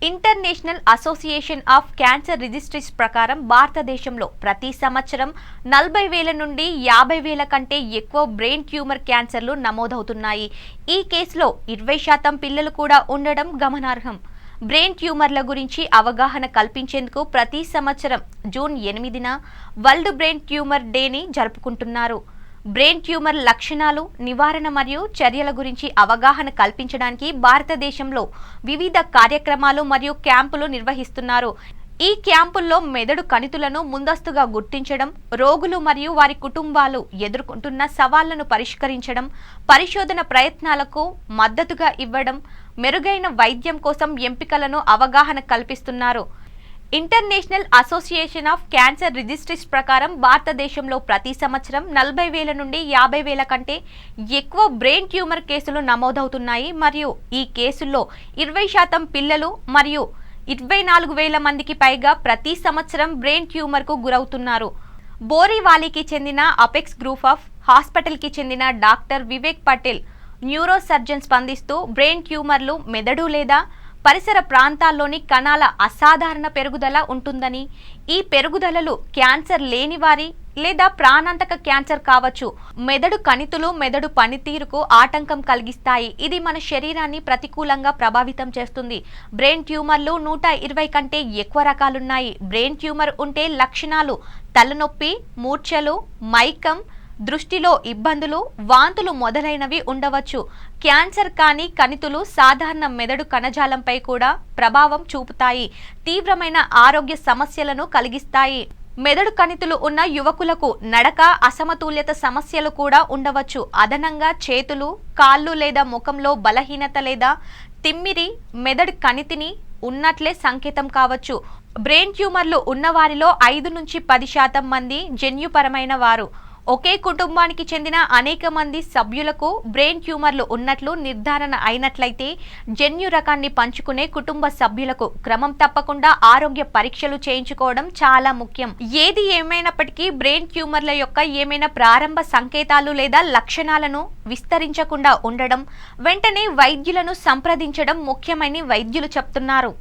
International association of cancer registries ప్రకారం భారతదేశంలో ప్రతి సంవత్సరం 40,000 నుండి 50,000 కంటే ఎక్కువ బ్రెయిన్ ట్యూమర్ క్యాన్సర్లు నమోదవుతున్నాయి. ఈ కేసులో 20% పిల్లలు కూడా ఉండడం గమనార్హం. బ్రెయిన్ ట్యూమర్ల గురించి అవగాహన కల్పించేందుకు ప్రతి సంవత్సరం జూన్ 8న వరల్డ్ బ్రెయిన్ ట్యూమర్ డేని జరుపుకుంటున్నారు. బ్రెయిన్ ట్యూమర్ లక్షణాలు, నివారణ మరియు చర్యల గురించి అవగాహన కల్పించడానికి భారతదేశంలో వివిధ కార్యక్రమాలు మరియు క్యాంపులు నిర్వహిస్తున్నారు. ఈ క్యాంపుల్లో మెదడు కణితులను ముందస్తుగా గుర్తించడం, రోగులు మరియు వారి కుటుంబాలు ఎదుర్కొంటున్న సవాళ్లను పరిష్కరించడం, పరిశోధన ప్రయత్నాలకు మద్దతుగా ఇవ్వడం, మెరుగైన వైద్యం కోసం ఎంపికలను అవగాహన కల్పిస్తున్నారు. International association of cancer registries ప్రకారం భారతదేశంలో ప్రతి సంవత్సరం 40,000 నుండి 50,000 కంటే ఎక్కువ బ్రెయిన్ ట్యూమర్ కేసులు నమోదవుతున్నాయి మరియు ఈ కేసుల్లో 20% పిల్లలు మరియు 24,000 మందికి పైగా ప్రతి సంవత్సరం బ్రెయిన్ ట్యూమర్కు గురవుతున్నారు. బోరివాలీకి చెందిన అపెక్స్ గ్రూప్ ఆఫ్ హాస్పిటల్కి చెందిన doctor Vivek Patel neuro surgeon స్పందిస్తూ బ్రెయిన్ ట్యూమర్లు మెదడు లేదా పరిసర ప్రాంతాల్లోని కణాల అసాధారణ పెరుగుదల ఉంటుందని, ఈ పెరుగుదలలు క్యాన్సర్ లేని వారి లేదా ప్రాణాంతక క్యాన్సర్ కావచ్చు. మెదడు కణితులు మెదడు పనితీరుకు ఆటంకం కలిగిస్తాయి. ఇది మన శరీరాన్ని ప్రతికూలంగా ప్రభావితం చేస్తుంది. బ్రెయిన్ ట్యూమర్లు 120 కంటే ఎక్కువ రకాలున్నాయి. బ్రెయిన్ ట్యూమర్ ఉంటే లక్షణాలు తలనొప్పి, మూర్ఛలు, మైకం, దృష్టిలో ఇబ్బందులు, వాంతులు మొదలైనవి ఉండవచ్చు. క్యాన్సర్ కాని కణితులు సాధారణ మెదడు కణజాలంపై కూడా ప్రభావం చూపుతాయి, తీవ్రమైన ఆరోగ్య సమస్యలను కలిగిస్తాయి. మెదడు కణితులు ఉన్న యువకులకు నడక అసమతుల్యత సమస్యలు కూడా ఉండవచ్చు. అదనంగా చేతులు, కాళ్ళు లేదా ముఖంలో బలహీనత లేదా తిమ్మిరి మెదడు కణితిని ఉన్నట్లే సంకేతం కావచ్చు. బ్రెయిన్ ట్యూమర్లు ఉన్నవారిలో 5 నుంచి 10% మంది జన్యుపరమైన వారు. ఒకే కుటుంబానికి చెందిన అనేక మంది సభ్యులకు బ్రెయిన్ ట్యూమర్లు ఉన్నట్లు నిర్ధారణ అయినట్లయితే జన్యు రకాన్ని పంచుకునే కుటుంబ సభ్యులకు క్రమం తప్పకుండా ఆరోగ్య పరీక్షలు చేయించుకోవడం చాలా ముఖ్యం. ఏది ఏమైనప్పటికీ బ్రెయిన్ ట్యూమర్ల యొక్క ఏమైనా ప్రారంభ సంకేతాలు లేదా లక్షణాలను విస్తరించకుండా ఉండడం, వెంటనే వైద్యులను సంప్రదించడం ముఖ్యమని వైద్యులు చెప్తున్నారు.